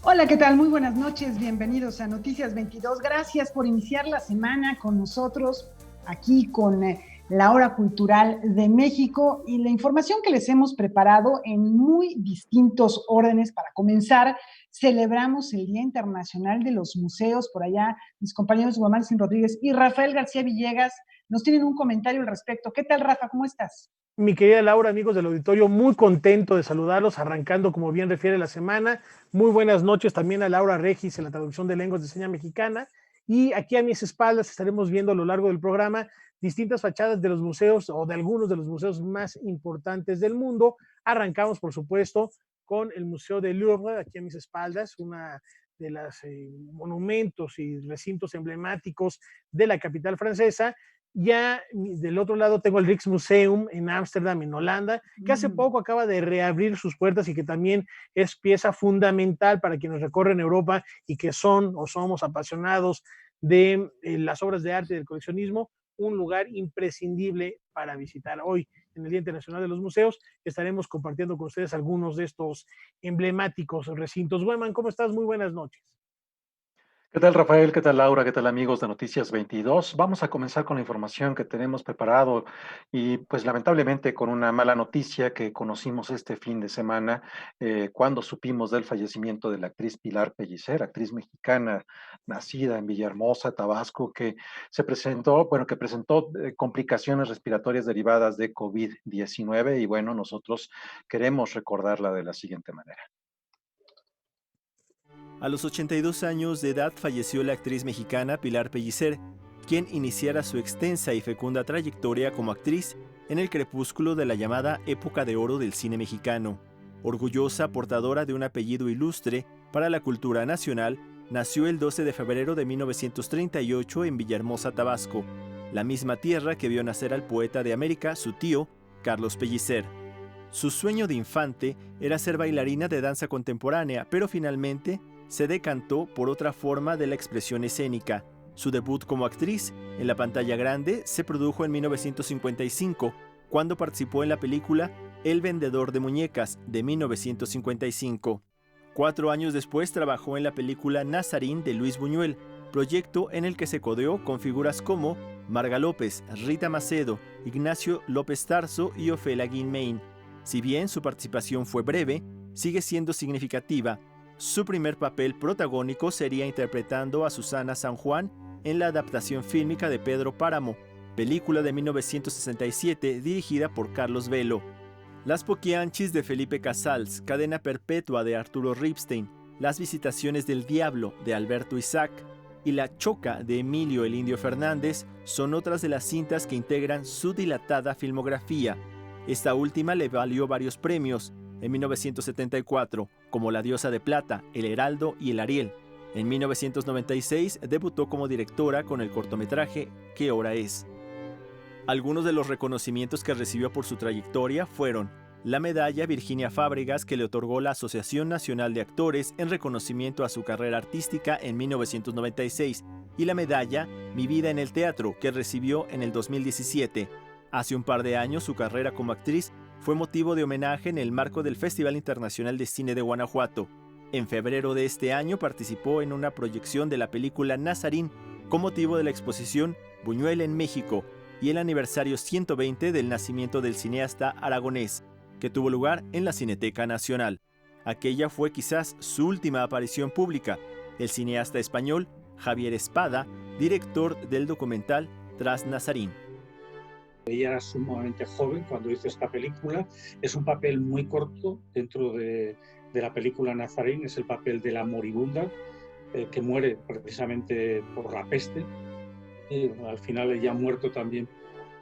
Hola, ¿qué tal? Muy buenas noches, bienvenidos a Noticias 22. Gracias por iniciar la semana con nosotros aquí con la Hora Cultural de México y la información que les hemos preparado en muy distintos órdenes. Para comenzar, celebramos el Día Internacional de los Museos. Por allá, mis compañeros Guamán Rodríguez y Rafael García Villegas nos tienen un comentario al respecto. ¿Qué tal, Rafa? ¿Cómo estás? Mi querida Laura, amigos del auditorio, muy contento de saludarlos, arrancando como bien refiere la semana. Muy buenas noches también a Laura Regis en la traducción de lenguas de señas mexicana. Y aquí a mis espaldas estaremos viendo a lo largo del programa distintas fachadas de los museos o de algunos de los museos más importantes del mundo. Arrancamos, por supuesto, con el Museo del Louvre, aquí a mis espaldas, una de los monumentos y recintos emblemáticos de la capital francesa. Ya del otro lado tengo el Rijksmuseum en Ámsterdam, en Holanda, que hace poco acaba de reabrir sus puertas y que también es pieza fundamental para quienes recorren Europa y que son o somos apasionados de las obras de arte y del coleccionismo, un lugar imprescindible para visitar. Hoy, en el Día Internacional de los Museos, estaremos compartiendo con ustedes algunos de estos emblemáticos recintos. Weman, ¿cómo estás? Muy buenas noches. ¿Qué tal, Rafael? ¿Qué tal, Laura? ¿Qué tal, amigos de Noticias 22? Vamos a comenzar con la información que tenemos preparado y pues lamentablemente con una mala noticia que conocimos este fin de semana cuando supimos del fallecimiento de la actriz Pilar Pellicer, actriz mexicana nacida en Villahermosa, Tabasco, que que presentó complicaciones respiratorias derivadas de COVID-19 y bueno, nosotros queremos recordarla de la siguiente manera. A los 82 años de edad falleció la actriz mexicana Pilar Pellicer, quien iniciara su extensa y fecunda trayectoria como actriz en el crepúsculo de la llamada época de oro del cine mexicano. Orgullosa portadora de un apellido ilustre para la cultura nacional, nació el 12 de febrero de 1938 en Villahermosa, Tabasco, la misma tierra que vio nacer al poeta de América, su tío, Carlos Pellicer. Su sueño de infante era ser bailarina de danza contemporánea, pero finalmente se decantó por otra forma de la expresión escénica. Su debut como actriz en la pantalla grande se produjo en 1955, cuando participó en la película El vendedor de muñecas, de 1955. 4 años después trabajó en la película Nazarín de Luis Buñuel, proyecto en el que se codeó con figuras como Marga López, Rita Macedo, Ignacio López Tarso y Ofelia Guilmain. Si bien su participación fue breve, sigue siendo significativa. Su primer papel protagónico sería interpretando a Susana San Juan en la adaptación fílmica de Pedro Páramo, película de 1967 dirigida por Carlos Velo. Las Poquianchis de Felipe Casals, Cadena Perpetua de Arturo Ripstein, Las Visitaciones del Diablo de Alberto Isaac y La Choca de Emilio el Indio Fernández son otras de las cintas que integran su dilatada filmografía. Esta última le valió varios premios, en 1974, como La Diosa de Plata, El Heraldo y El Ariel. En 1996 debutó como directora con el cortometraje ¿Qué hora es? Algunos de los reconocimientos que recibió por su trayectoria fueron la medalla Virginia Fábregas que le otorgó la Asociación Nacional de Actores en reconocimiento a su carrera artística en 1996 y la medalla Mi vida en el teatro que recibió en el 2017. Hace un par de años su carrera como actriz fue motivo de homenaje en el marco del Festival Internacional de Cine de Guanajuato. En febrero de este año participó en una proyección de la película Nazarín con motivo de la exposición Buñuel en México y el aniversario 120 del nacimiento del cineasta aragonés, que tuvo lugar en la Cineteca Nacional. Aquella fue quizás su última aparición pública. El cineasta español Javier Espada, director del documental Tras Nazarín. Ella era sumamente joven cuando hizo esta película. Es un papel muy corto dentro de la película Nazarín. Es el papel de la moribunda que muere precisamente por la peste. Y al final ella ha muerto también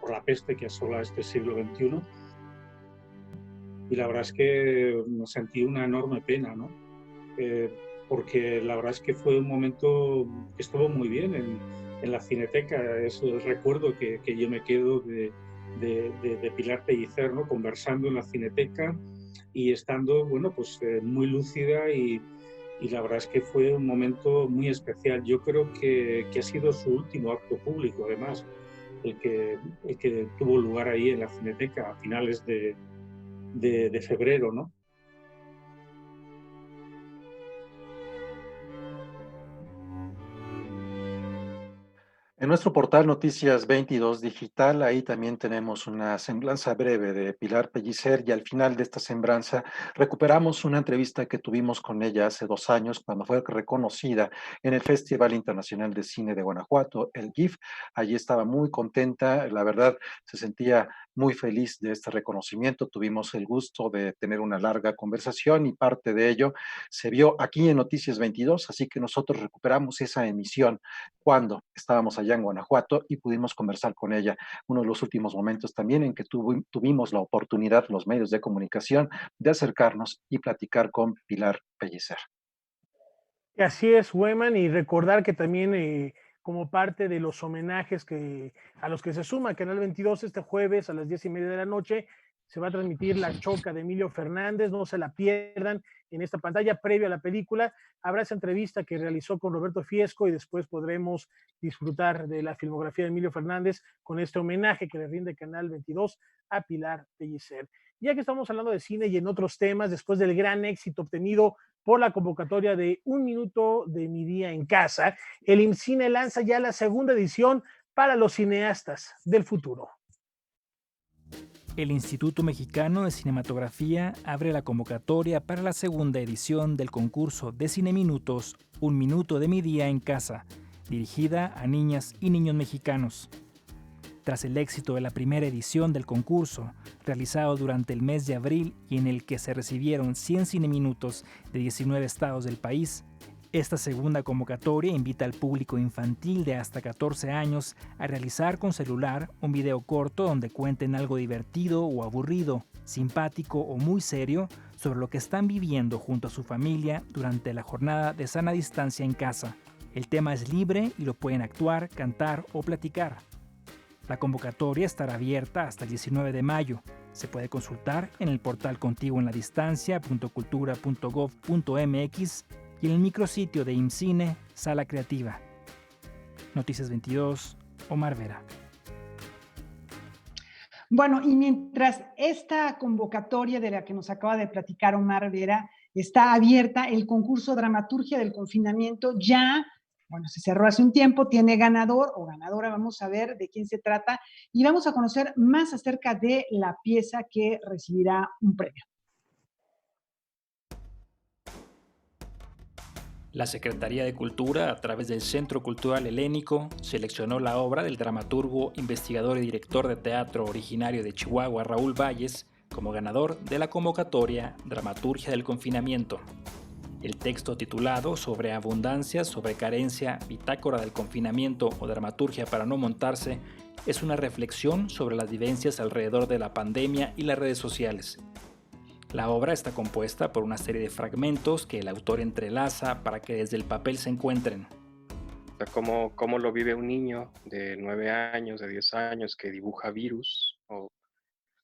por la peste que asola este siglo XXI. Y la verdad es que sentí una enorme pena, ¿no? Porque la verdad es que fue un momento que estuvo muy bien en la Cineteca. Es el recuerdo que yo me quedo de Pilar Pellicer, ¿no? Conversando en la Cineteca y estando, bueno, pues muy lúcida y la verdad es que fue un momento muy especial. Yo creo que ha sido su último acto público, además, el que tuvo lugar ahí en la Cineteca a finales de febrero, ¿no? En nuestro portal Noticias 22 Digital, ahí también tenemos una semblanza breve de Pilar Pellicer y al final de esta semblanza recuperamos una entrevista que tuvimos con ella hace 2 años cuando fue reconocida en el Festival Internacional de Cine de Guanajuato, el GIF. Allí estaba muy contenta, la verdad se sentía muy feliz de este reconocimiento. Tuvimos el gusto de tener una larga conversación y parte de ello se vio aquí en Noticias 22, así que nosotros recuperamos esa emisión cuando estábamos allá en Guanajuato y pudimos conversar con ella. Uno de los últimos momentos también en que tuvimos la oportunidad, los medios de comunicación, de acercarnos y platicar con Pilar Pellicer. Así es, Weman, y recordar que también como parte de los homenajes a los que se suma Canal 22 este jueves a las 10:30 de la noche, se va a transmitir La Choca de Emilio Fernández, no se la pierdan en esta pantalla previo a la película. Habrá esa entrevista que realizó con Roberto Fiesco y después podremos disfrutar de la filmografía de Emilio Fernández con este homenaje que le rinde Canal 22 a Pilar Pellicer. Ya que estamos hablando de cine y en otros temas, después del gran éxito obtenido por la convocatoria de Un Minuto de Mi Día en Casa, el IMCINE lanza ya la segunda edición para los cineastas del futuro. El Instituto Mexicano de Cinematografía abre la convocatoria para la segunda edición del concurso de Cine Minutos, Un Minuto de Mi Día en Casa, dirigida a niñas y niños mexicanos. Tras el éxito de la primera edición del concurso, realizado durante el mes de abril y en el que se recibieron 100 cineminutos de 19 estados del país, esta segunda convocatoria invita al público infantil de hasta 14 años a realizar con celular un video corto donde cuenten algo divertido o aburrido, simpático o muy serio sobre lo que están viviendo junto a su familia durante la jornada de sana distancia en casa. El tema es libre y lo pueden actuar, cantar o platicar. La convocatoria estará abierta hasta el 19 de mayo. Se puede consultar en el portal contiguoenladistancia.cultura.gov.mx y en el micrositio de IMCINE Sala Creativa. Noticias 22, Omar Vera. Bueno, y mientras esta convocatoria de la que nos acaba de platicar Omar Vera está abierta, el concurso Dramaturgia del Confinamiento ya, bueno, se cerró hace un tiempo, tiene ganador o ganadora, vamos a ver de quién se trata y vamos a conocer más acerca de la pieza que recibirá un premio. La Secretaría de Cultura, a través del Centro Cultural Helénico, seleccionó la obra del dramaturgo, investigador y director de teatro originario de Chihuahua, Raúl Valles, como ganador de la convocatoria Dramaturgia del Confinamiento. El texto titulado Sobre abundancia, sobre carencia, bitácora del confinamiento o dramaturgia para no montarse, es una reflexión sobre las vivencias alrededor de la pandemia y las redes sociales. La obra está compuesta por una serie de fragmentos que el autor entrelaza para que desde el papel se encuentren. Cómo lo vive un niño de 9 años, de 10 años, que dibuja virus o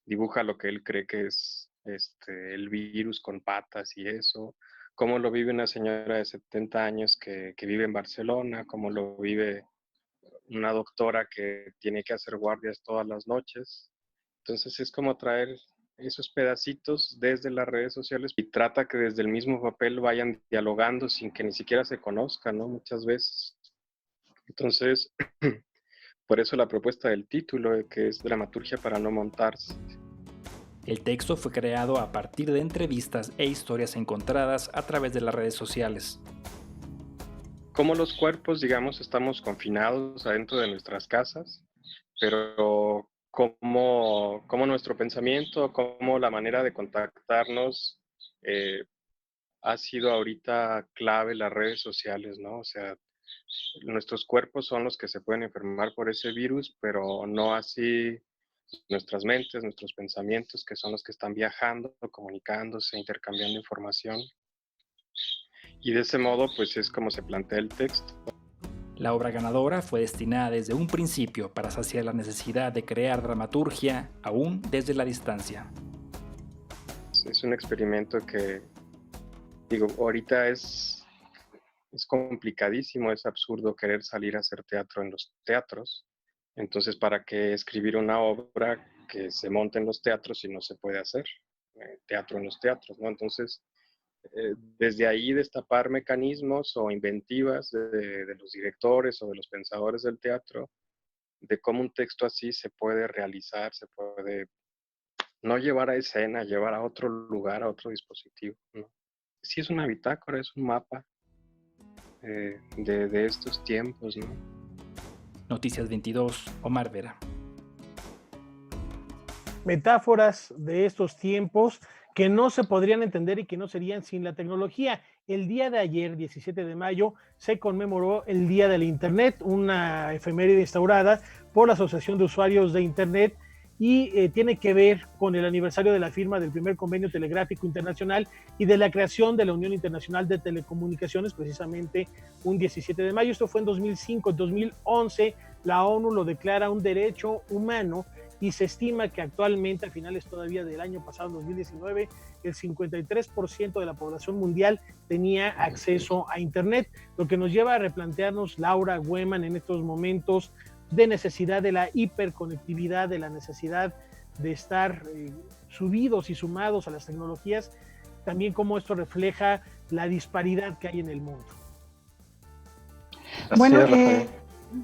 dibuja lo que él cree que es el virus con patas y eso. Cómo lo vive una señora de 70 años que vive en Barcelona, cómo lo vive una doctora que tiene que hacer guardias todas las noches. Entonces es como traer esos pedacitos desde las redes sociales y trata que desde el mismo papel vayan dialogando sin que ni siquiera se conozcan, ¿no? Muchas veces. Entonces, por eso la propuesta del título, que es Dramaturgia para no montarse. El texto fue creado a partir de entrevistas e historias encontradas a través de las redes sociales. Como los cuerpos, digamos, estamos confinados adentro de nuestras casas, pero cómo nuestro pensamiento, cómo la manera de contactarnos ha sido ahorita clave las redes sociales, ¿no? O sea, nuestros cuerpos son los que se pueden enfermar por ese virus, pero no así nuestras mentes, nuestros pensamientos, que son los que están viajando, comunicándose, intercambiando información. Y de ese modo, pues es como se plantea el texto. La obra ganadora fue destinada desde un principio para saciar la necesidad de crear dramaturgia, aún desde la distancia. Es un experimento que, digo, ahorita es complicadísimo, es absurdo querer salir a hacer teatro en los teatros. Entonces, ¿para qué escribir una obra que se monte en los teatros si no se puede hacer teatro en los teatros, ¿no? Entonces, desde ahí destapar mecanismos o inventivas de los directores o de los pensadores del teatro, de cómo un texto así se puede realizar, se puede no llevar a escena, llevar a otro lugar, a otro dispositivo, ¿no? Sí, es una bitácora, es un mapa de estos tiempos, ¿no? Noticias 22, Omar Vera. Metáforas de estos tiempos que no se podrían entender y que no serían sin la tecnología. El día de ayer, 17 de mayo, se conmemoró el Día del Internet, una efeméride instaurada por la Asociación de Usuarios de Internet y tiene que ver con el aniversario de la firma del primer convenio telegráfico internacional y de la creación de la Unión Internacional de Telecomunicaciones, precisamente un 17 de mayo. Esto fue en 2005. En 2011 la ONU lo declara un derecho humano y se estima que actualmente, a finales todavía del año pasado, 2019, el 53% de la población mundial tenía acceso a Internet, lo que nos lleva a replantearnos, Laura Weman, en estos momentos de necesidad de la hiperconectividad, de la necesidad de estar subidos y sumados a las tecnologías, también cómo esto refleja la disparidad que hay en el mundo. Bueno,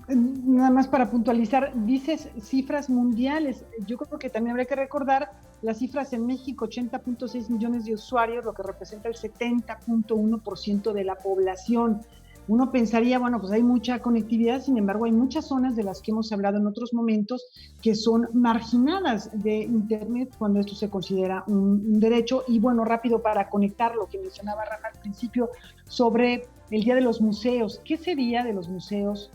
nada más para puntualizar, dices cifras mundiales. Yo creo que también habría que recordar las cifras en México: 80.6 millones de usuarios, lo que representa el 70.1% de la población. Uno pensaría, bueno, pues hay mucha conectividad, sin embargo, hay muchas zonas de las que hemos hablado en otros momentos que son marginadas de Internet cuando esto se considera un derecho. Y bueno, rápido para conectar lo que mencionaba Rafa al principio sobre el Día de los Museos. ¿Qué sería de los museos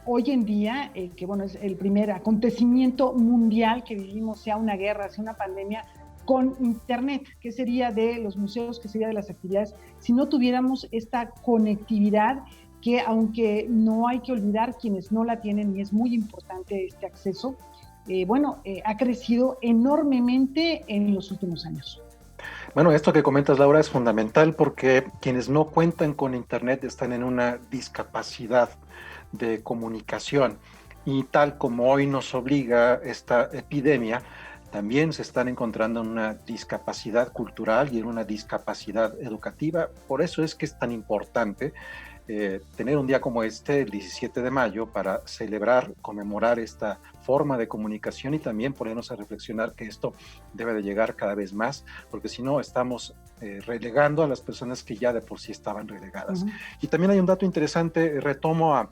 hoy en día, que bueno, es el primer acontecimiento mundial que vivimos, sea una guerra, sea una pandemia, con Internet? ¿Qué sería de los museos? ¿Qué sería de las actividades si no tuviéramos esta conectividad que, aunque no hay que olvidar quienes no la tienen, y es muy importante este acceso, ha crecido enormemente en los últimos años? Bueno, esto que comentas, Laura, es fundamental porque quienes no cuentan con Internet están en una discapacidad de comunicación, y tal como hoy nos obliga esta epidemia, también se están encontrando en una discapacidad cultural y en una discapacidad educativa. Por eso es que es tan importante tener un día como este, el 17 de mayo, para celebrar, conmemorar esta forma de comunicación y también ponernos a reflexionar que esto debe de llegar cada vez más, porque si no estamos relegando a las personas que ya de por sí estaban relegadas. Uh-huh. Y también hay un dato interesante, retomo a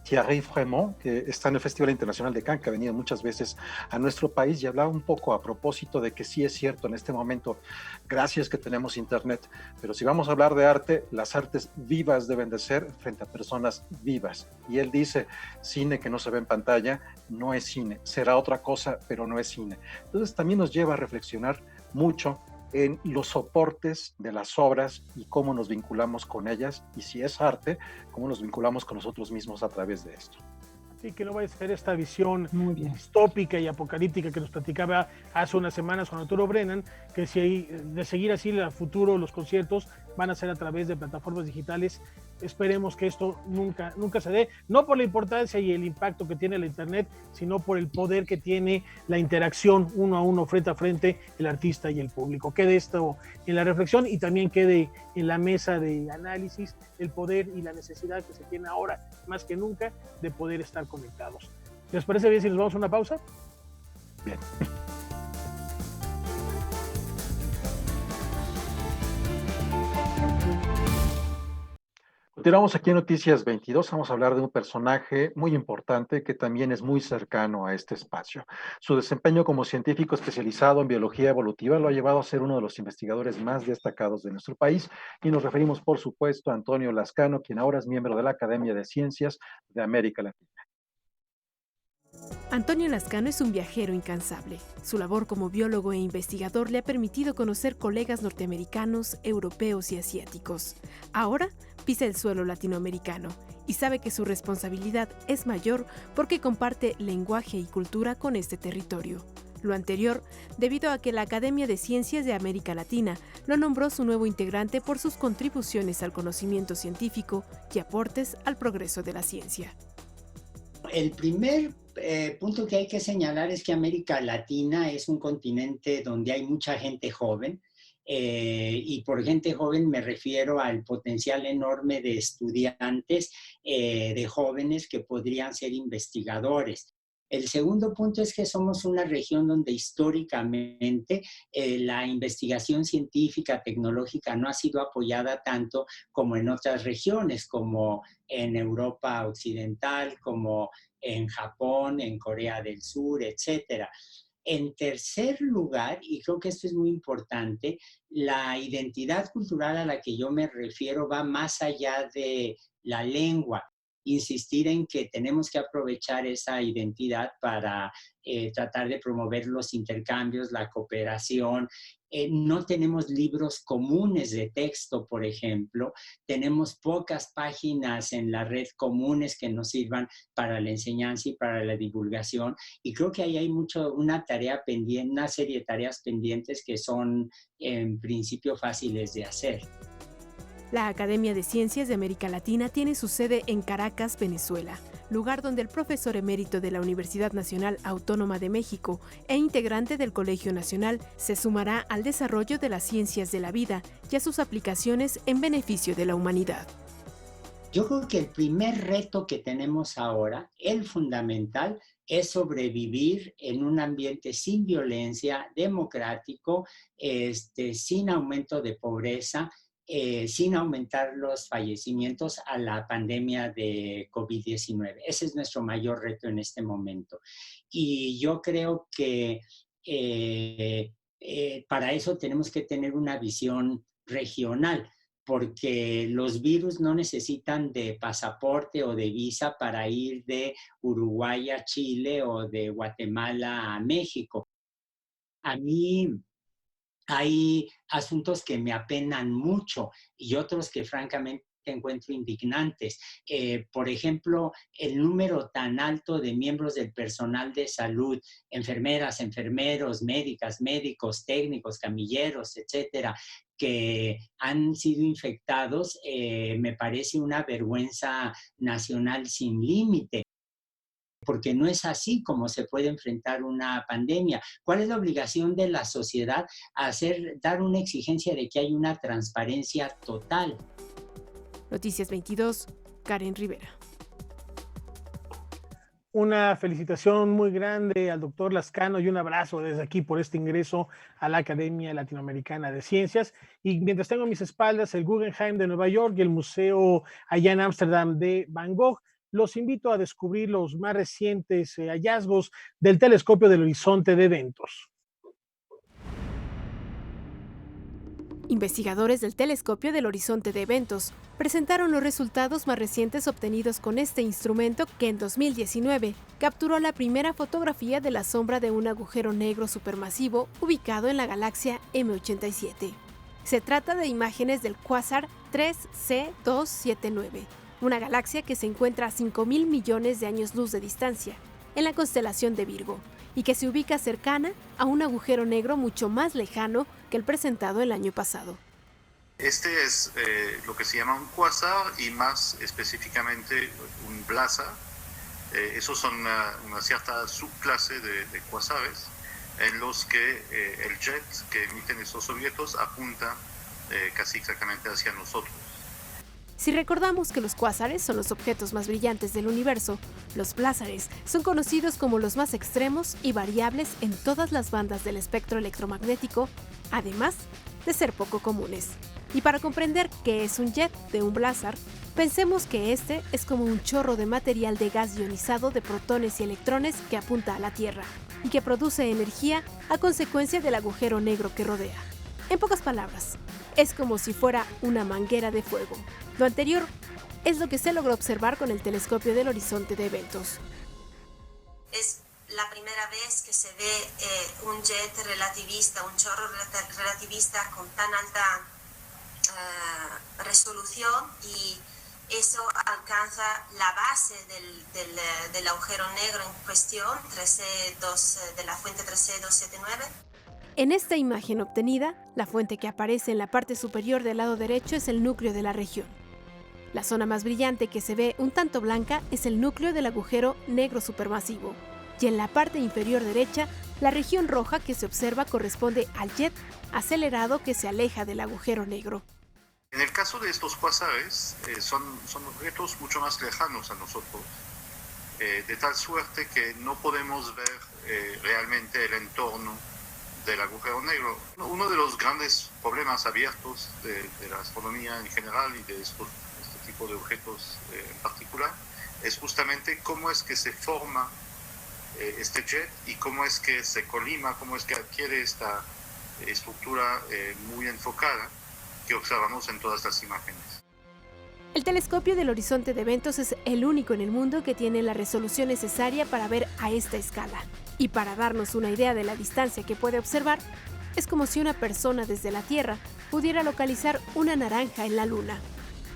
Thierry Frémont, que está en el Festival Internacional de Cannes, que ha venido muchas veces a nuestro país, y hablaba un poco a propósito de que sí es cierto, en este momento, gracias que tenemos Internet, pero si vamos a hablar de arte, las artes vivas deben de ser frente a personas vivas. Y él dice, cine que no se ve en pantalla no es cine, será otra cosa, pero no es cine. Entonces también nos lleva a reflexionar mucho en los soportes de las obras y cómo nos vinculamos con ellas, y si es arte, cómo nos vinculamos con nosotros mismos a través de esto. Sí, que no va a ser esta visión distópica y apocalíptica que nos platicaba hace unas semanas con Arturo Brennan, que si de seguir así en el futuro los conciertos van a ser a través de plataformas digitales. Esperemos que esto nunca se dé, no por la importancia y el impacto que tiene la Internet, sino por el poder que tiene la interacción uno a uno, frente a frente, el artista y el público. Quede esto en la reflexión y también quede en la mesa de análisis el poder y la necesidad que se tiene ahora, más que nunca, de poder estar conectados. ¿Les parece bien si nos vamos a una pausa? Bien. Continuamos aquí en Noticias 22, vamos a hablar de un personaje muy importante que también es muy cercano a este espacio. Su desempeño como científico especializado en biología evolutiva lo ha llevado a ser uno de los investigadores más destacados de nuestro país, y nos referimos, por supuesto, a Antonio Lascano, quien ahora es miembro de la Academia de Ciencias de América Latina. Antonio Lascano es un viajero incansable. Su labor como biólogo e investigador le ha permitido conocer colegas norteamericanos, europeos y asiáticos. Ahora pisa el suelo latinoamericano y sabe que su responsabilidad es mayor porque comparte lenguaje y cultura con este territorio. Lo anterior debido a que la Academia de Ciencias de América Latina lo nombró su nuevo integrante por sus contribuciones al conocimiento científico y aportes al progreso de la ciencia. El primer punto que hay que señalar es que América Latina es un continente donde hay mucha gente joven. Y por gente joven me refiero al potencial enorme de estudiantes, de jóvenes que podrían ser investigadores. El segundo punto es que somos una región donde históricamente la investigación científica, tecnológica no ha sido apoyada tanto como en otras regiones, como en Europa Occidental, como en Japón, en Corea del Sur, etcétera. En tercer lugar, y creo que esto es muy importante, la identidad cultural a la que yo me refiero va más allá de la lengua. Insistir en que tenemos que aprovechar esa identidad para tratar de promover los intercambios, la cooperación. No tenemos libros comunes de texto, por ejemplo. Tenemos pocas páginas en la red comunes que nos sirvan para la enseñanza y para la divulgación. Y creo que ahí hay una tarea pendiente, una serie de tareas pendientes que son en principio fáciles de hacer. La Academia de Ciencias de América Latina tiene su sede en Caracas, Venezuela, lugar donde el profesor emérito de la Universidad Nacional Autónoma de México e integrante del Colegio Nacional se sumará al desarrollo de las ciencias de la vida y a sus aplicaciones en beneficio de la humanidad. Yo creo que el primer reto que tenemos ahora, el fundamental, es sobrevivir en un ambiente sin violencia, democrático, sin aumento de pobreza, sin aumentar los fallecimientos a la pandemia de COVID-19. Ese es nuestro mayor reto en este momento. Y yo creo que para eso tenemos que tener una visión regional, porque los virus no necesitan de pasaporte o de visa para ir de Uruguay a Chile o de Guatemala a México. A mí hay asuntos que me apenan mucho y otros que francamente encuentro indignantes. Por ejemplo, el número tan alto de miembros del personal de salud, enfermeras, enfermeros, médicas, médicos, técnicos, camilleros, etcétera, que han sido infectados, me parece una vergüenza nacional sin límite. Porque no es así como se puede enfrentar una pandemia. ¿Cuál es la obligación de la sociedad? Dar una exigencia de que haya una transparencia total. Noticias 22, Karen Rivera. Una felicitación muy grande al doctor Lascano y un abrazo desde aquí por este ingreso a la Academia Latinoamericana de Ciencias. Y mientras tengo a mis espaldas el Guggenheim de Nueva York y el Museo allá en Ámsterdam de Van Gogh, los invito a descubrir los más recientes hallazgos del telescopio del Horizonte de Eventos. Investigadores del Telescopio del Horizonte de Eventos presentaron los resultados más recientes obtenidos con este instrumento que en 2019 capturó la primera fotografía de la sombra de un agujero negro supermasivo ubicado en la galaxia M87. Se trata de imágenes del cuásar 3C279, una galaxia que se encuentra a 5.000 millones de años luz de distancia, en la constelación de Virgo, y que se ubica cercana a un agujero negro mucho más lejano que el presentado el año pasado. Este es lo que se llama un cuásar y más específicamente un blazar. Esos son una cierta subclase de cuásares en los que el jet que emiten estos objetos apunta casi exactamente hacia nosotros. Si recordamos que los cuásares son los objetos más brillantes del universo, los blázares son conocidos como los más extremos y variables en todas las bandas del espectro electromagnético, además de ser poco comunes. Y para comprender qué es un jet de un blázar, pensemos que este es como un chorro de material de gas ionizado de protones y electrones que apunta a la Tierra y que produce energía a consecuencia del agujero negro que rodea. En pocas palabras, es como si fuera una manguera de fuego. Lo anterior es lo que se logró observar con el telescopio del Horizonte de Eventos. Es la primera vez que se ve un jet relativista, un chorro relativista con tan alta resolución, y eso alcanza la base del agujero negro en cuestión, de la fuente 3C279. En esta imagen obtenida, la fuente que aparece en la parte superior del lado derecho es el núcleo de la región. La zona más brillante que se ve un tanto blanca es el núcleo del agujero negro supermasivo, y en la parte inferior derecha, la región roja que se observa corresponde al jet acelerado que se aleja del agujero negro. En el caso de estos cuásares, son objetos mucho más lejanos a nosotros, de tal suerte que no podemos ver realmente el entorno del agujero negro. Uno de los grandes problemas abiertos de la astronomía en general y de este tipo de objetos en particular es justamente cómo es que se forma este jet y cómo es que se colima, cómo es que adquiere esta estructura muy enfocada que observamos en todas las imágenes. El telescopio del Horizonte de Eventos es el único en el mundo que tiene la resolución necesaria para ver a esta escala. Y para darnos una idea de la distancia que puede observar, es como si una persona desde la Tierra pudiera localizar una naranja en la Luna.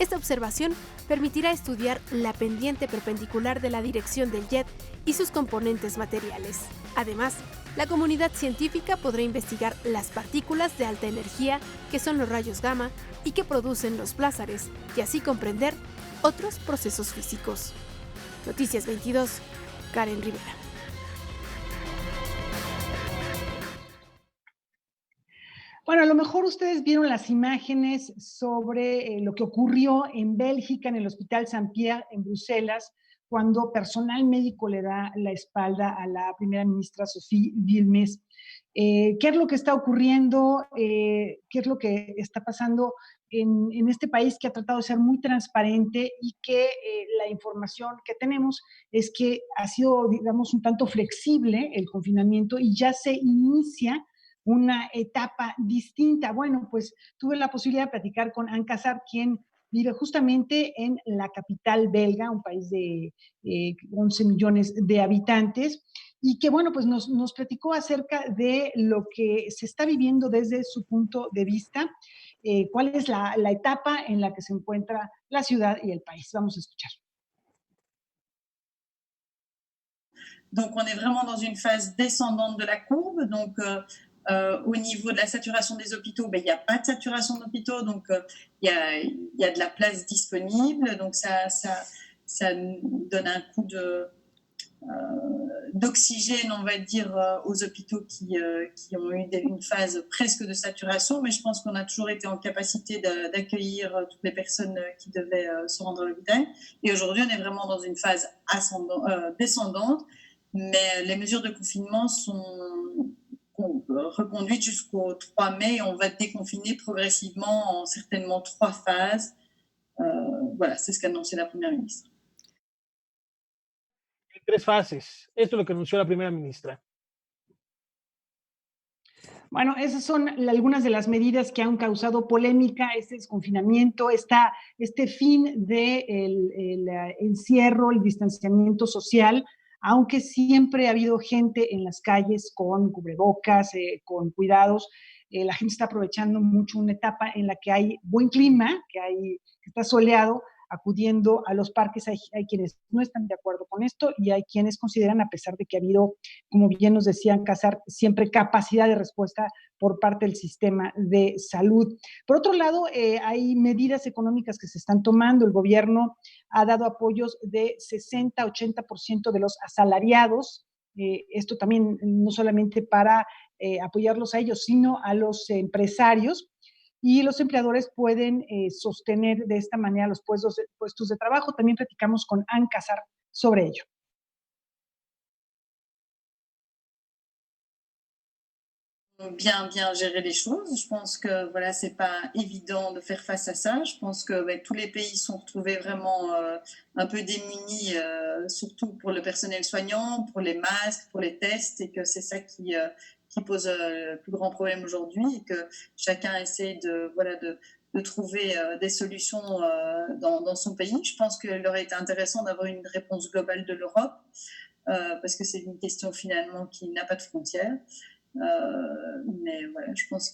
Esta observación permitirá estudiar la pendiente perpendicular de la dirección del jet y sus componentes materiales. Además, la comunidad científica podrá investigar las partículas de alta energía, que son los rayos gamma, y que producen los plázares, y así comprender otros procesos físicos. Noticias 22, Karen Rivera. Bueno, a lo mejor ustedes vieron las imágenes sobre lo que ocurrió en Bélgica, en el Hospital Saint-Pierre, en Bruselas, cuando personal médico le da la espalda a la primera ministra Sophie Wilmès. ¿Qué es lo que está ocurriendo? ¿Qué es lo que está pasando en este país que ha tratado de ser muy transparente y que la información que tenemos es que ha sido, digamos, un tanto flexible el confinamiento y ya se inicia una etapa distinta? Bueno, pues tuve la posibilidad de platicar con Anne Cassard, quien vive justamente en la capital belga, un país de 11 millones de habitantes, y que, bueno, pues nos platicó acerca de lo que se está viviendo desde su punto de vista, cuál es la etapa en la que se encuentra la ciudad y el país. Vamos a escuchar. Donc, on est vraiment dans une phase descendante de la courbe. Donc, au niveau de la saturation des hôpitaux, il n'y a pas de saturation d'hôpitaux, donc il y a de la place disponible. Donc, ça donne un coup d'oxygène, on va dire, aux hôpitaux qui ont eu une phase presque de saturation. Mais je pense qu'on a toujours été en capacité d'accueillir toutes les personnes qui devaient se rendre à l'hôpital. Et aujourd'hui, on est vraiment dans une phase descendante. Mais les mesures de confinement sont reconduites jusqu'au 3 mai et on va déconfiner progressivement en certainement 3 phases. Voilà, c'est ce qu'a annoncé la Première ministre. 3 fases. Esto es lo que anunció la primera ministra. Bueno, esas son algunas de las medidas que han causado polémica, este desconfinamiento, este fin del encierro, el distanciamiento social, aunque siempre ha habido gente en las calles con cubrebocas, con cuidados. La gente está aprovechando mucho una etapa en la que hay buen clima, que está soleado, acudiendo a los parques. Hay quienes no están de acuerdo con esto y hay quienes consideran, a pesar de que ha habido, como bien nos decían Cassard, siempre capacidad de respuesta por parte del sistema de salud. Por otro lado, hay medidas económicas que se están tomando. El gobierno ha dado apoyos de 60-80% de los asalariados. Esto también no solamente para apoyarlos a ellos, sino a los empresarios. Y los empleadores pueden sostener de esta manera los puestos de trabajo. También platicamos con Anne Cassard sobre ello. Bien gérer les choses. Je pense que voilà, c'est pas évident de faire face à ça. Je pense que tous les pays sont retrouvés vraiment un peu démunis, surtout pour le personnel soignant, pour les masques, pour les tests, et que c'est ça qui pose le plus grand problème aujourd'hui, et que chacun essaie de trouver des solutions dans son pays. Je pense qu'il aurait été intéressant d'avoir une réponse globale de l'Europe, parce que c'est une question finalement qui n'a pas de frontières. Mais voilà, je pense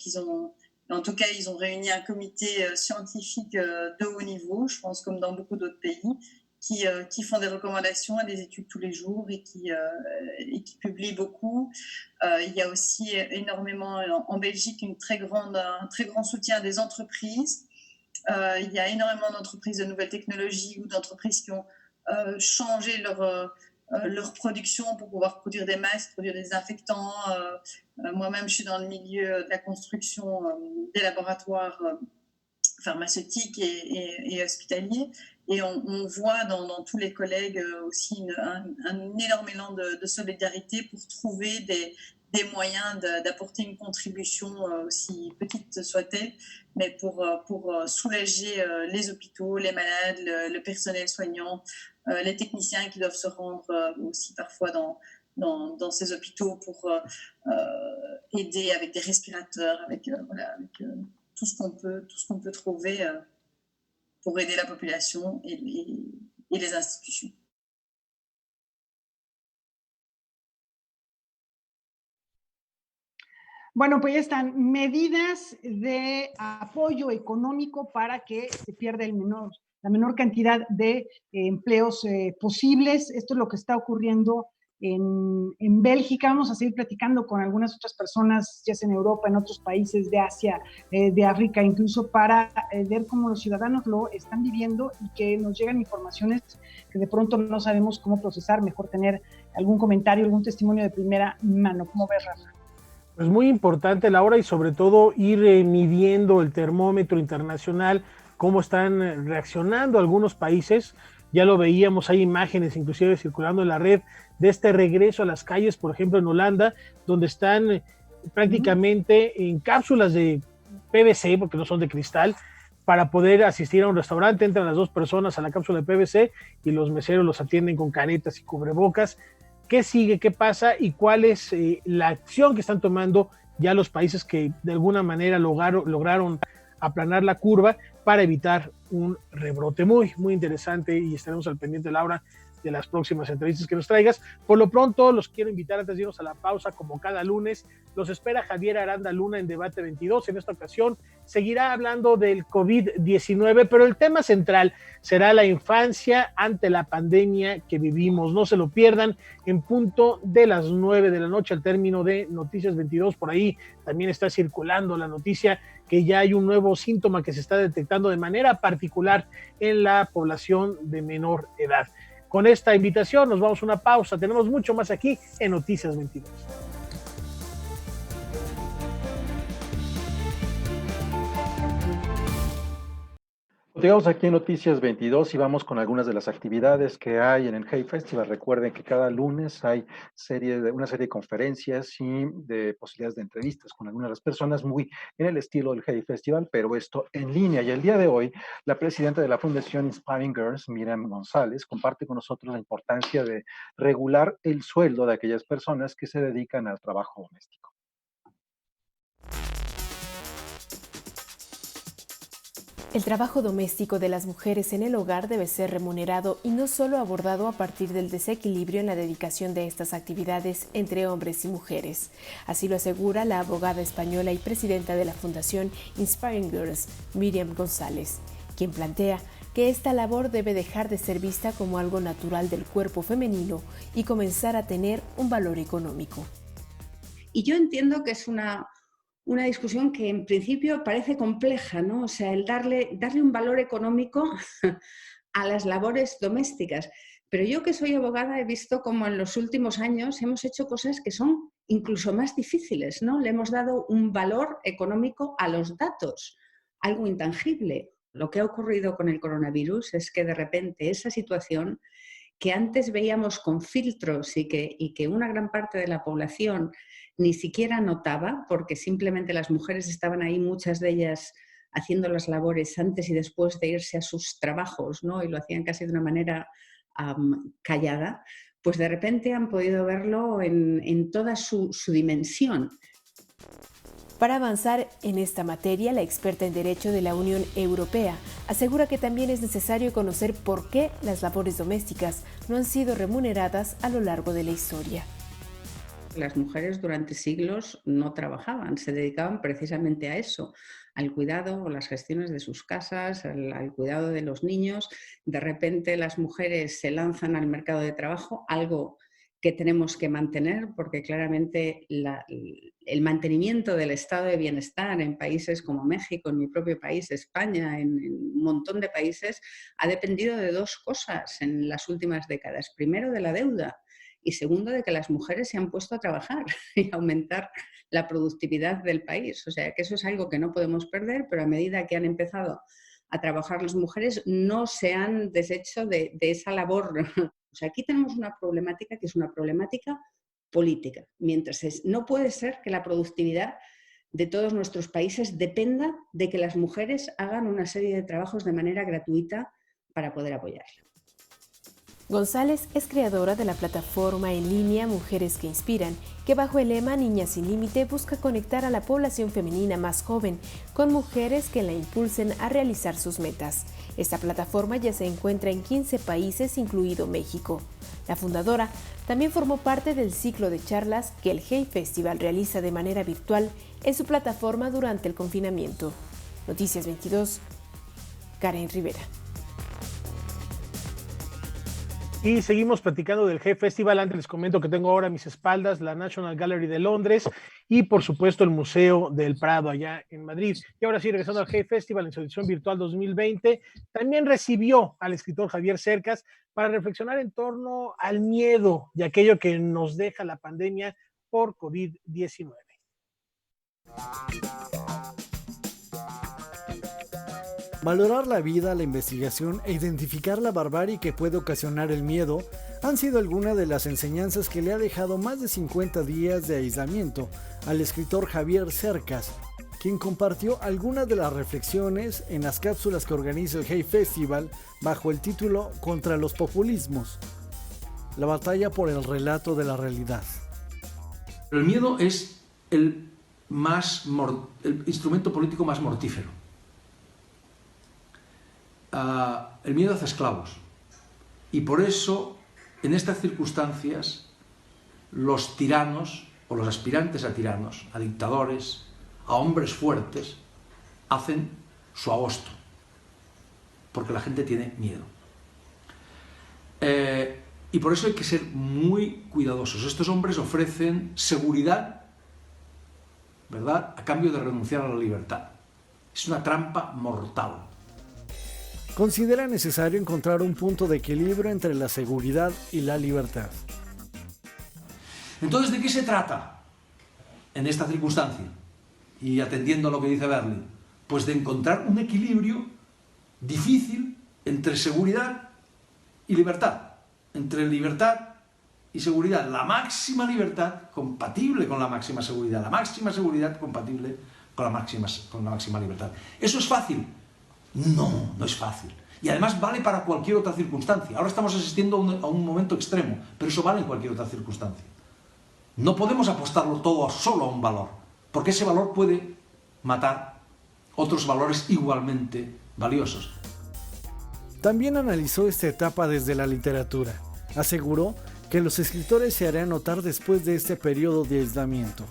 en tout cas, ils ont réuni un comité scientifique de haut niveau, je pense comme dans beaucoup d'autres pays, qui font des recommandations, des études tous les jours et qui publient beaucoup. Il y a aussi énormément en Belgique un très grand soutien des entreprises. Il y a énormément d'entreprises de nouvelles technologies ou d'entreprises qui ont changé leur production pour pouvoir produire des masques, produire des désinfectants. Moi-même, je suis dans le milieu de la construction des laboratoires pharmaceutiques et hospitaliers. Et on voit dans tous les collègues aussi un énorme élan de solidarité pour trouver des moyens d'apporter une contribution, aussi petite soit-elle, mais pour soulager les hôpitaux, les malades, le personnel soignant, les techniciens qui doivent se rendre aussi parfois dans ces hôpitaux pour aider avec des respirateurs, avec tout ce qu'on peut trouver pour aider la population et les institutions. Bueno, pues ya están medidas de apoyo económico para que se pierda la menor cantidad de empleos posibles. Esto es lo que está ocurriendo en Bélgica. Vamos a seguir platicando con algunas otras personas, ya sea en Europa, en otros países de Asia, de África, incluso para ver cómo los ciudadanos lo están viviendo y que nos llegan informaciones que de pronto no sabemos cómo procesar. Mejor tener algún comentario, algún testimonio de primera mano. ¿Cómo ves, Rafa? Pues muy importante, Laura, y sobre todo ir midiendo el termómetro internacional, cómo están reaccionando algunos países. Ya lo veíamos, hay imágenes inclusive circulando en la red de este regreso a las calles, por ejemplo en Holanda, donde están prácticamente en cápsulas de PVC, porque no son de cristal, para poder asistir a un restaurante. Entran las dos personas a la cápsula de PVC y los meseros los atienden con caretas y cubrebocas. ¿Qué sigue? ¿Qué pasa? ¿Y cuál es la acción que están tomando ya los países que de alguna manera lograron aplanar la curva para evitar un rebrote? Muy, muy interesante, y estaremos al pendiente, Laura, de las próximas entrevistas que nos traigas. Por lo pronto, los quiero invitar antes de irnos a la pausa, como cada lunes. Los espera Javier Aranda Luna en Debate 22. En esta ocasión seguirá hablando del COVID-19, pero el tema central será la infancia ante la pandemia que vivimos. No se lo pierdan, en punto de las 9 de la noche, al término de Noticias 22. Por ahí también está circulando la noticia que ya hay un nuevo síntoma que se está detectando de manera particular en la población de menor edad. Con esta invitación nos vamos a una pausa. Tenemos mucho más aquí en Noticias 22. Llegamos aquí en Noticias 22 y vamos con algunas de las actividades que hay en el Hey Festival. Recuerden que cada lunes hay una serie de conferencias y de posibilidades de entrevistas con algunas de las personas, muy en el estilo del Hey Festival, pero esto en línea. Y el día de hoy, la presidenta de la Fundación Inspiring Girls, Miriam González, comparte con nosotros la importancia de regular el sueldo de aquellas personas que se dedican al trabajo doméstico. El trabajo doméstico de las mujeres en el hogar debe ser remunerado y no solo abordado a partir del desequilibrio en la dedicación de estas actividades entre hombres y mujeres. Así lo asegura la abogada española y presidenta de la Fundación Inspiring Girls, Miriam González, quien plantea que esta labor debe dejar de ser vista como algo natural del cuerpo femenino y comenzar a tener un valor económico. Y yo entiendo que es una discusión que en principio parece compleja, ¿no? O sea, el darle un valor económico a las labores domésticas. Pero yo, que soy abogada, he visto como en los últimos años hemos hecho cosas que son incluso más difíciles, ¿no? Le hemos dado un valor económico a los datos, algo intangible. Lo que ha ocurrido con el coronavirus es que de repente esa situación que antes veíamos con filtros y que una gran parte de la población ni siquiera notaba, porque simplemente las mujeres estaban ahí, muchas de ellas haciendo las labores antes y después de irse a sus trabajos, ¿no? Y lo hacían casi de una manera callada, pues de repente han podido verlo en toda su dimensión. Para avanzar en esta materia, la experta en Derecho de la Unión Europea asegura que también es necesario conocer por qué las labores domésticas no han sido remuneradas a lo largo de la historia. Las mujeres durante siglos no trabajaban, se dedicaban precisamente a eso, al cuidado o las gestiones de sus casas, al cuidado de los niños. De repente las mujeres se lanzan al mercado de trabajo, algo que tenemos que mantener, porque claramente el mantenimiento del estado de bienestar en países como México, en mi propio país, España, en un montón de países, ha dependido de dos cosas en las últimas décadas. Primero, de la deuda, y segundo, de que las mujeres se han puesto a trabajar y aumentar la productividad del país. O sea, que eso es algo que no podemos perder, pero a medida que han empezado a trabajar las mujeres, no se han deshecho de esa labor. O sea, aquí tenemos una problemática que es una problemática política. No puede ser que la productividad de todos nuestros países dependa de que las mujeres hagan una serie de trabajos de manera gratuita para poder apoyarla. González es creadora de la plataforma en línea Mujeres que Inspiran, que bajo el lema Niñas sin Límite busca conectar a la población femenina más joven con mujeres que la impulsen a realizar sus metas. Esta plataforma ya se encuentra en 15 países, incluido México. La fundadora también formó parte del ciclo de charlas que el Hey Festival realiza de manera virtual en su plataforma durante el confinamiento. Noticias 22, Karen Rivera. Y seguimos platicando del Hey Festival. Antes les comento que tengo ahora a mis espaldas la National Gallery de Londres y por supuesto el Museo del Prado allá en Madrid. Y ahora sí, regresando al Hey Festival en su edición virtual 2020, también recibió al escritor Javier Cercas para reflexionar en torno al miedo y aquello que nos deja la pandemia por COVID-19. Valorar la vida, la investigación e identificar la barbarie que puede ocasionar el miedo han sido algunas de las enseñanzas que le ha dejado más de 50 días de aislamiento al escritor Javier Cercas, quien compartió algunas de las reflexiones en las cápsulas que organiza el Hey Festival bajo el título Contra los populismos, la batalla por el relato de la realidad. El miedo es el instrumento político más mortífero. El miedo hace esclavos y por eso en estas circunstancias los tiranos o los aspirantes a tiranos, a dictadores, a hombres fuertes hacen su agosto porque la gente tiene miedo y por eso hay que ser muy cuidadosos. Estos hombres ofrecen seguridad, ¿verdad?, a cambio de renunciar a la libertad. Es una trampa mortal. Considera necesario encontrar un punto de equilibrio entre la seguridad y la libertad. Entonces, ¿de qué se trata en esta circunstancia? Y atendiendo a lo que dice Berlin, pues de encontrar un equilibrio difícil entre seguridad y libertad, entre libertad y seguridad, la máxima libertad compatible con la máxima seguridad compatible con la máxima libertad. ¿Eso es fácil? No, no es fácil. Y además vale para cualquier otra circunstancia. Ahora estamos asistiendo a un momento extremo, pero eso vale en cualquier otra circunstancia. No podemos apostarlo todo solo a un valor, porque ese valor puede matar otros valores igualmente valiosos. También analizó esta etapa desde la literatura. Aseguró que los escritores se harán notar después de este periodo de aislamiento.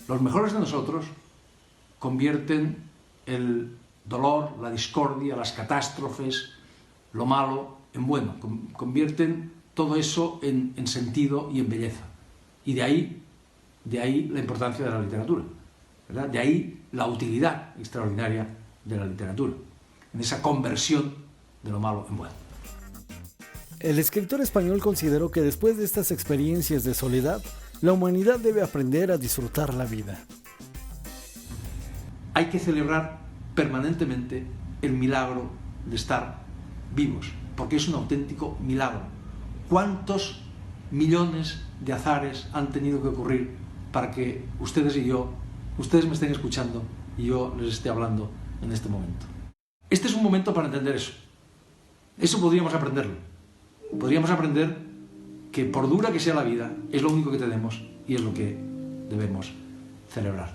Los mejores de nosotros convierten el dolor, la discordia, las catástrofes, lo malo en bueno, convierten todo eso en sentido y en belleza. Y de ahí la importancia de la literatura, ¿verdad? De ahí la utilidad extraordinaria de la literatura, en esa conversión de lo malo en bueno. El escritor español consideró que después de estas experiencias de soledad, la humanidad debe aprender a disfrutar la vida. Hay que celebrar permanentemente el milagro de estar vivos, porque es un auténtico milagro. ¿Cuántos millones de azares han tenido que ocurrir para que ustedes me estén escuchando y yo les esté hablando en este momento? Este es un momento para entender eso. Eso podríamos aprenderlo. Podríamos aprender que por dura que sea la vida, es lo único que tenemos y es lo que debemos celebrar.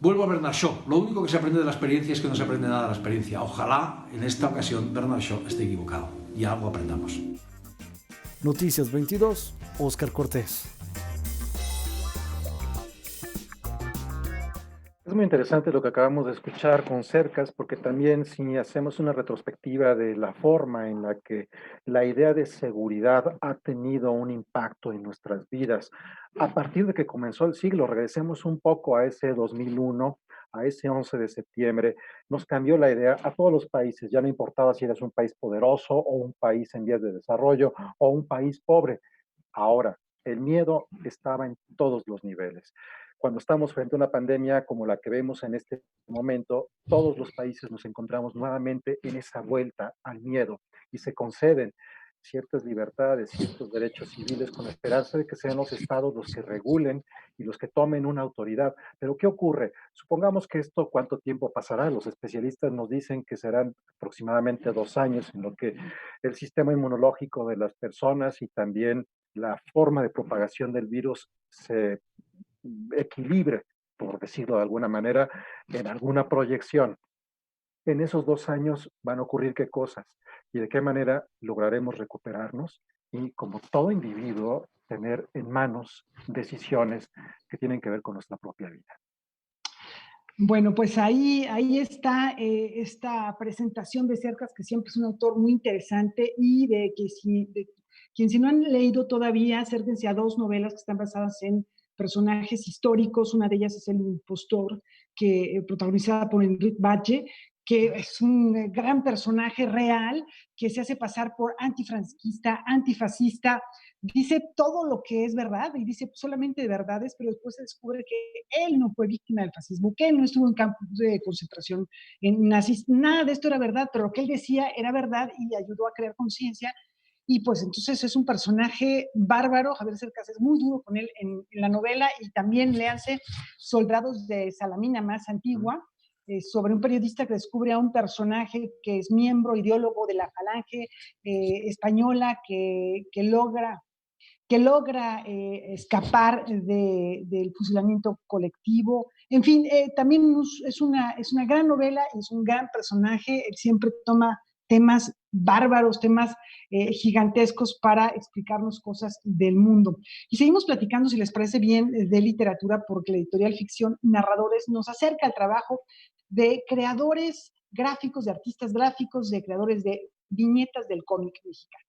Vuelvo a Bernard Shaw. Lo único que se aprende de la experiencia es que no se aprende nada de la experiencia. Ojalá en esta ocasión Bernard Shaw esté equivocado y algo aprendamos. Noticias 22, Óscar Cortés. Es muy interesante lo que acabamos de escuchar con Cercas, porque también si hacemos una retrospectiva de la forma en la que la idea de seguridad ha tenido un impacto en nuestras vidas, a partir de que comenzó el siglo, regresemos un poco a ese 2001, a ese 11 de septiembre, nos cambió la idea a todos los países, ya no importaba si eras un país poderoso o un país en vías de desarrollo o un país pobre. Ahora, el miedo estaba en todos los niveles. Cuando estamos frente a una pandemia como la que vemos en este momento, todos los países nos encontramos nuevamente en esa vuelta al miedo y se conceden ciertas libertades, ciertos derechos civiles con la esperanza de que sean los estados los que regulen y los que tomen una autoridad. Pero ¿qué ocurre? Supongamos que esto, ¿cuánto tiempo pasará? Los especialistas nos dicen que serán aproximadamente 2 años en lo que el sistema inmunológico de las personas y también la forma de propagación del virus se equilibre, por decirlo de alguna manera, en alguna proyección. En esos 2 años van a ocurrir qué cosas y de qué manera lograremos recuperarnos y, como todo individuo, tener en manos decisiones que tienen que ver con nuestra propia vida. Bueno, pues ahí está esta presentación de Cercas, que siempre es un autor muy interesante y quien si no han leído todavía, acérquense a 2 novelas que están basadas en personajes históricos. Una de ellas es El impostor, protagonizada por Enrique Valle, que es un gran personaje real que se hace pasar por antifranquista, antifascista, dice todo lo que es verdad y dice solamente verdades, pero después se descubre que él no fue víctima del fascismo, que él no estuvo en campos de concentración en nazis, nada de esto era verdad, pero lo que él decía era verdad y ayudó a crear conciencia. Y pues entonces es un personaje bárbaro. Javier Cercas es muy duro con él en la novela, y también léanse Soldados de Salamina Más Antigua, sobre un periodista que descubre a un personaje que es miembro, ideólogo de la Falange española, que logra escapar del fusilamiento colectivo. En fin, también es una gran novela, es un gran personaje. Él siempre toma temas bárbaros, temas gigantescos para explicarnos cosas del mundo. Y seguimos platicando, si les parece bien, de literatura, porque la editorial Ficción Narradores nos acerca al trabajo de creadores gráficos, de artistas gráficos, de creadores de viñetas del cómic mexicano.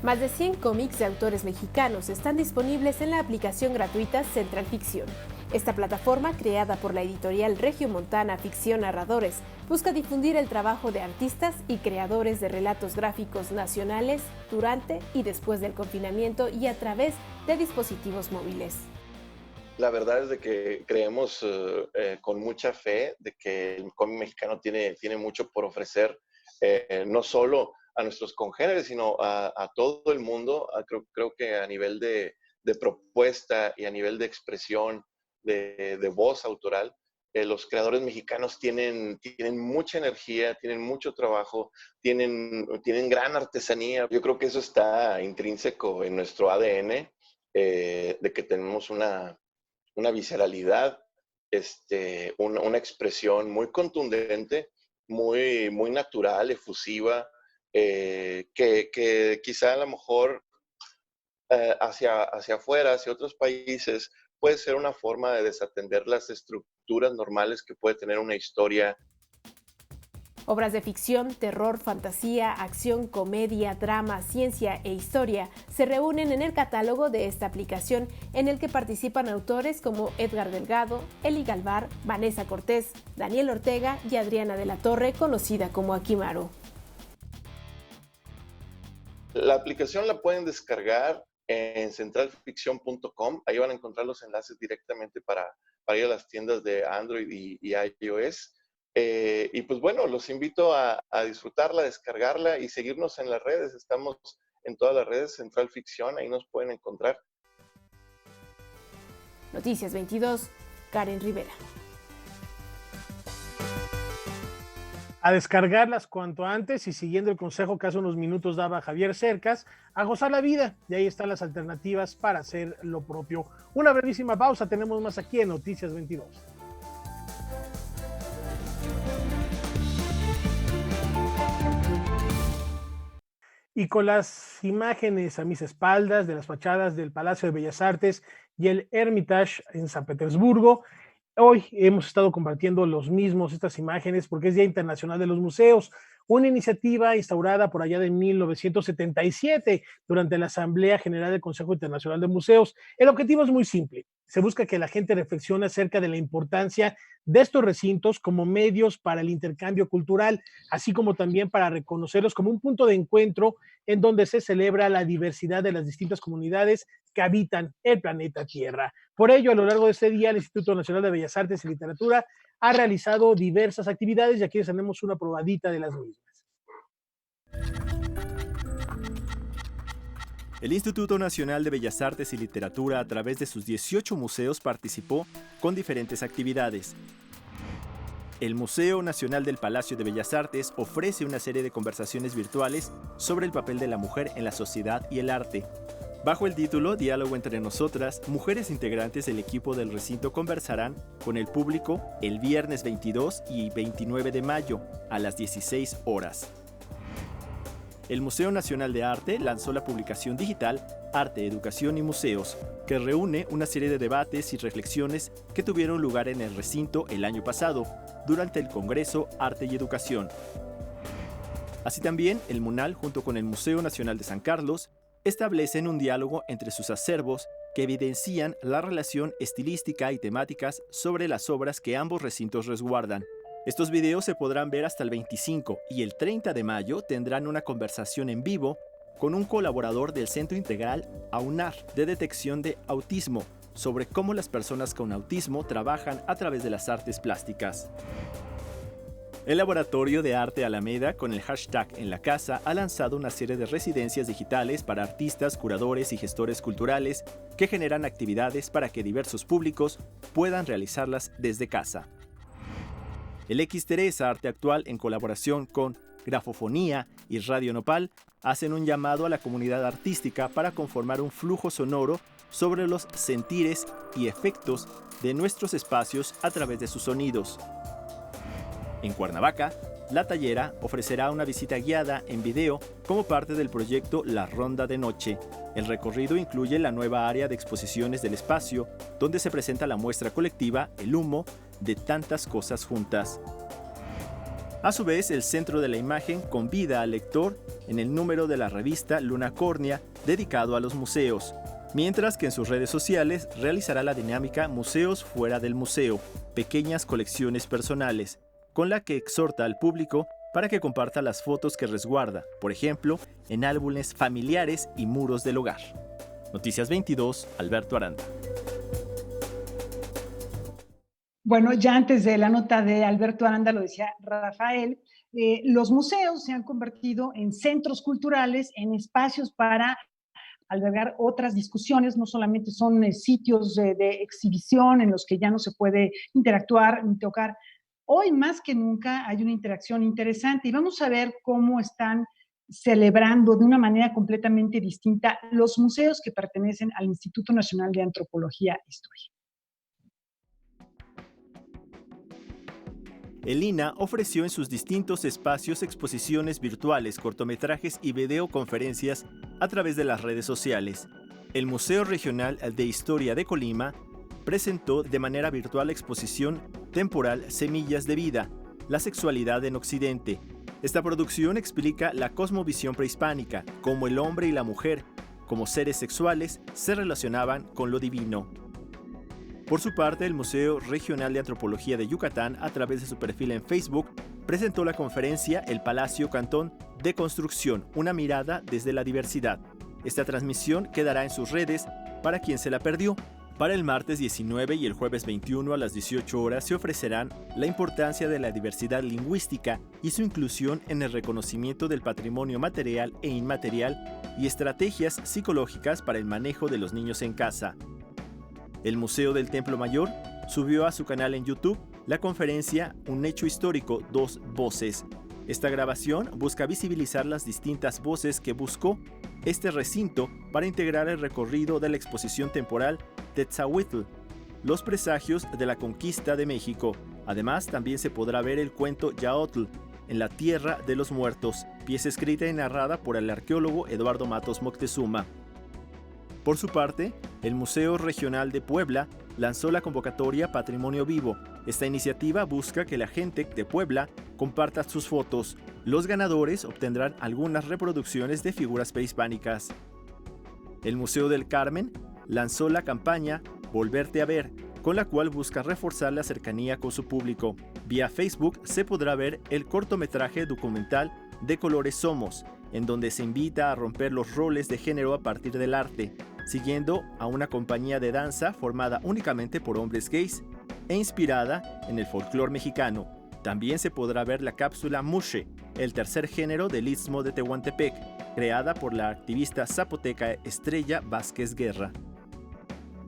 Más de 100 cómics de autores mexicanos están disponibles en la aplicación gratuita Central Ficción. Esta plataforma, creada por la editorial regiomontana Ficción Narradores, busca difundir el trabajo de artistas y creadores de relatos gráficos nacionales durante y después del confinamiento y a través de dispositivos móviles. La verdad es de que creemos con mucha fe de que el cómic mexicano tiene mucho por ofrecer, no solo a nuestros congéneres, sino a todo el mundo. Creo que a nivel de propuesta y a nivel de expresión, de voz autoral, los creadores mexicanos tienen mucha energía, tienen mucho trabajo, tienen gran artesanía. Yo creo que eso está intrínseco en nuestro ADN, de que tenemos una visceralidad, una expresión muy contundente, muy natural, efusiva, que quizá a lo mejor hacia afuera, hacia otros países, puede ser una forma de desatender las estructuras normales que puede tener una historia. Obras de ficción, terror, fantasía, acción, comedia, drama, ciencia e historia se reúnen en el catálogo de esta aplicación, en el que participan autores como Edgar Delgado, Eli Galvar, Vanessa Cortés, Daniel Ortega y Adriana de la Torre, conocida como Akimaru. La aplicación la pueden descargar en centralficción.com. Ahí van a encontrar los enlaces directamente para ir a las tiendas de Android y iOS. Y pues bueno, los invito a disfrutarla, descargarla y seguirnos en las redes. Estamos en todas las redes, Central Ficción, ahí nos pueden encontrar. Noticias 22, Karen Rivera. A descargarlas cuanto antes y siguiendo el consejo que hace unos minutos daba Javier Cercas, a gozar la vida. Y ahí están las alternativas para hacer lo propio. Una brevísima pausa, tenemos más aquí en Noticias 22. Y con las imágenes a mis espaldas de las fachadas del Palacio de Bellas Artes y el Hermitage en San Petersburgo. Hoy hemos estado compartiendo estas imágenes, porque es Día Internacional de los Museos, una iniciativa instaurada por allá de 1977 durante la Asamblea General del Consejo Internacional de Museos. El objetivo es muy simple. Se busca que la gente reflexione acerca de la importancia de estos recintos como medios para el intercambio cultural, así como también para reconocerlos como un punto de encuentro en donde se celebra la diversidad de las distintas comunidades que habitan el planeta Tierra. Por ello, a lo largo de este día, el Instituto Nacional de Bellas Artes y Literatura ha realizado diversas actividades y aquí les tenemos una probadita de las mismas. El Instituto Nacional de Bellas Artes y Literatura, a través de sus 18 museos, participó con diferentes actividades. El Museo Nacional del Palacio de Bellas Artes ofrece una serie de conversaciones virtuales sobre el papel de la mujer en la sociedad y el arte. Bajo el título Diálogo entre nosotras, mujeres integrantes del equipo del recinto conversarán con el público el viernes 22 y 29 de mayo a las 16 horas. El Museo Nacional de Arte lanzó la publicación digital Arte, Educación y Museos, que reúne una serie de debates y reflexiones que tuvieron lugar en el recinto el año pasado, durante el Congreso Arte y Educación. Así también, el MUNAL, junto con el Museo Nacional de San Carlos, establecen un diálogo entre sus acervos que evidencian la relación estilística y temáticas sobre las obras que ambos recintos resguardan. Estos videos se podrán ver hasta el 25 y el 30 de mayo tendrán una conversación en vivo con un colaborador del Centro Integral AUNAR de Detección de Autismo sobre cómo las personas con autismo trabajan a través de las artes plásticas. El Laboratorio de Arte Alameda, con el hashtag En la Casa, ha lanzado una serie de residencias digitales para artistas, curadores y gestores culturales que generan actividades para que diversos públicos puedan realizarlas desde casa. El X-Teresa Arte Actual, en colaboración con Grafofonía y Radio Nopal, hacen un llamado a la comunidad artística para conformar un flujo sonoro sobre los sentires y efectos de nuestros espacios a través de sus sonidos. En Cuernavaca, La Tallera ofrecerá una visita guiada en video como parte del proyecto La Ronda de Noche. El recorrido incluye la nueva área de exposiciones del espacio, donde se presenta la muestra colectiva El Humo de Tantas Cosas Juntas. A su vez, el Centro de la Imagen convida al lector en el número de la revista Luna Córnea dedicado a los museos, mientras que en sus redes sociales realizará la dinámica Museos Fuera del Museo, pequeñas colecciones personales, con la que exhorta al público para que comparta las fotos que resguarda, por ejemplo, en álbumes familiares y muros del hogar. Noticias 22, Alberto Aranda. Bueno, ya antes de la nota de Alberto Aranda lo decía Rafael, los museos se han convertido en centros culturales, en espacios para albergar otras discusiones, no solamente son sitios de exhibición en los que ya no se puede interactuar ni tocar. Hoy más que nunca hay una interacción interesante y vamos a ver cómo están celebrando de una manera completamente distinta los museos que pertenecen al Instituto Nacional de Antropología e Historia. El INA ofreció en sus distintos espacios exposiciones virtuales, cortometrajes y videoconferencias a través de las redes sociales. El Museo Regional de Historia de Colima presentó de manera virtual la exposición temporal Semillas de Vida, la sexualidad en Occidente. Esta producción explica la cosmovisión prehispánica, cómo el hombre y la mujer, como seres sexuales, se relacionaban con lo divino. Por su parte, el Museo Regional de Antropología de Yucatán, a través de su perfil en Facebook, presentó la conferencia El Palacio Cantón de Construcción, una mirada desde la diversidad. Esta transmisión quedará en sus redes para quien se la perdió. Para el martes 19 y el jueves 21 a las 18 horas se ofrecerán la importancia de la diversidad lingüística y su inclusión en el reconocimiento del patrimonio material e inmaterial y estrategias psicológicas para el manejo de los niños en casa. El Museo del Templo Mayor subió a su canal en YouTube la conferencia Un hecho histórico, dos voces. Esta grabación busca visibilizar las distintas voces que buscó este recinto para integrar el recorrido de la exposición temporal Tetzahuitl, los presagios de la conquista de México. Además, también se podrá ver el cuento Yaotl, en la Tierra de los Muertos, pieza escrita y narrada por el arqueólogo Eduardo Matos Moctezuma. Por su parte, el Museo Regional de Puebla lanzó la convocatoria Patrimonio Vivo. Esta iniciativa busca que la gente de Puebla comparta sus fotos. Los ganadores obtendrán algunas reproducciones de figuras prehispánicas. El Museo del Carmen lanzó la campaña Volverte a ver, con la cual busca reforzar la cercanía con su público. Vía Facebook se podrá ver el cortometraje documental De Colores Somos, en donde se invita a romper los roles de género a partir del arte, siguiendo a una compañía de danza formada únicamente por hombres gays e inspirada en el folclore mexicano. También se podrá ver la cápsula Mushe, el tercer género del Istmo de Tehuantepec, creada por la activista zapoteca Estrella Vázquez Guerra.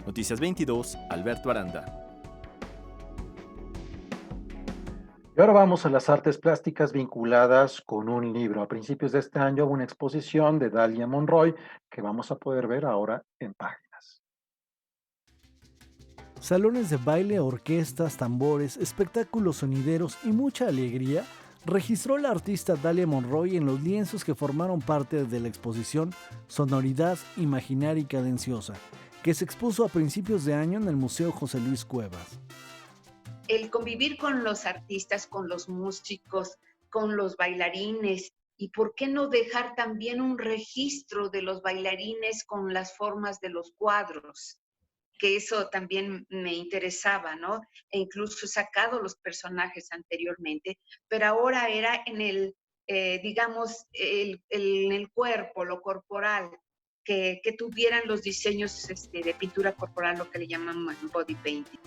Noticias 22, Alberto Aranda. Y ahora vamos a las artes plásticas vinculadas con un libro. A principios de este año hubo una exposición de Dalia Monroy que vamos a poder ver ahora en páginas. Salones de baile, orquestas, tambores, espectáculos sonideros y mucha alegría registró la artista Dalia Monroy en los lienzos que formaron parte de la exposición Sonoridad Imaginaria y Cadenciosa, que se expuso a principios de año en el Museo José Luis Cuevas. El convivir con los artistas, con los músicos, con los bailarines, y por qué no dejar también un registro de los bailarines con las formas de los cuadros, que eso también me interesaba, ¿no? E incluso he sacado los personajes anteriormente, pero ahora era en el, digamos, en el cuerpo, lo corporal, que tuvieran los diseños de pintura corporal, lo que le llaman body painting.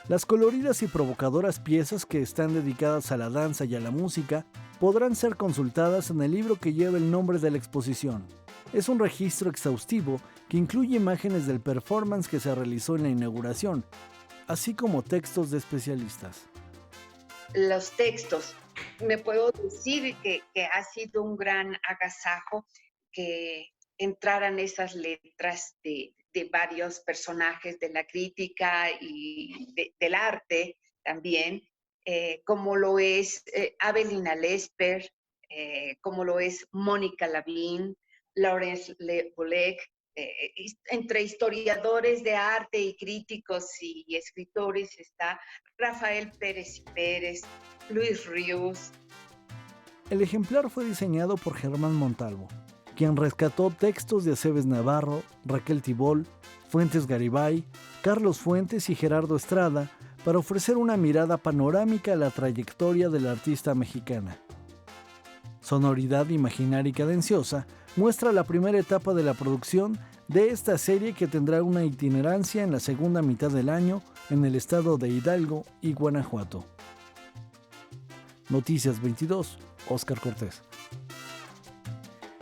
Las coloridas y provocadoras piezas que están dedicadas a la danza y a la música podrán ser consultadas en el libro que lleva el nombre de la exposición. Es un registro exhaustivo que incluye imágenes del performance que se realizó en la inauguración, así como textos de especialistas. Los textos, me puedo decir que ha sido un gran agasajo que entraran esas letras de varios personajes de la crítica y del arte también, como lo es Avelina Lesper, como lo es Mónica Lavín, Laurence Bolek, entre historiadores de arte y críticos y escritores está Rafael Pérez y Pérez, Luis Ríos. El ejemplar fue diseñado por Germán Montalvo, quien rescató textos de Aceves Navarro, Raquel Tibol, Fuentes Garibay, Carlos Fuentes y Gerardo Estrada para ofrecer una mirada panorámica a la trayectoria de la artista mexicana. Sonoridad Imaginaria y Cadenciosa muestra la primera etapa de la producción de esta serie que tendrá una itinerancia en la segunda mitad del año en el estado de Hidalgo y Guanajuato. Noticias 22, Óscar Cortés.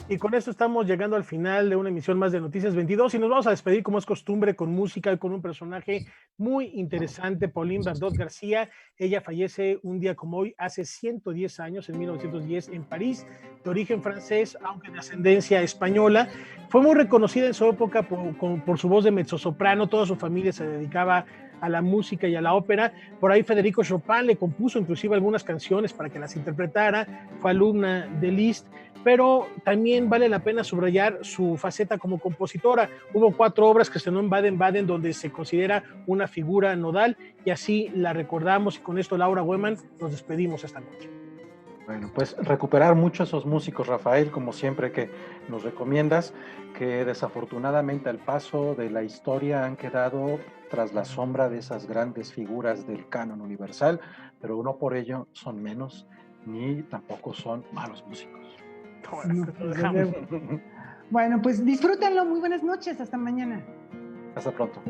Y con esto estamos llegando al final de una emisión más de Noticias 22 y nos vamos a despedir como es costumbre con música y con un personaje muy interesante, Pauline Bardot García. Ella fallece un día como hoy hace 110 años, en 1910 en París, de origen francés, aunque de ascendencia española. Fue muy reconocida en su época por su voz de mezzosoprano. Toda su familia se dedicaba a la música y a la ópera. Por ahí Federico Chopin le compuso inclusive algunas canciones para que las interpretara. Fue alumna de Liszt, pero también vale la pena subrayar su faceta como compositora. Hubo 4 obras que estrenó en Baden-Baden donde se considera una figura nodal y así la recordamos, y con esto Laura Weman nos despedimos esta noche. Bueno, pues recuperar mucho a esos músicos, Rafael, como siempre que nos recomiendas, que desafortunadamente al paso de la historia han quedado tras la sombra de esas grandes figuras del canon universal, pero no por ello son menos ni tampoco son malos músicos. Bueno, pues disfrútenlo. Muy buenas noches. Hasta mañana. Hasta pronto.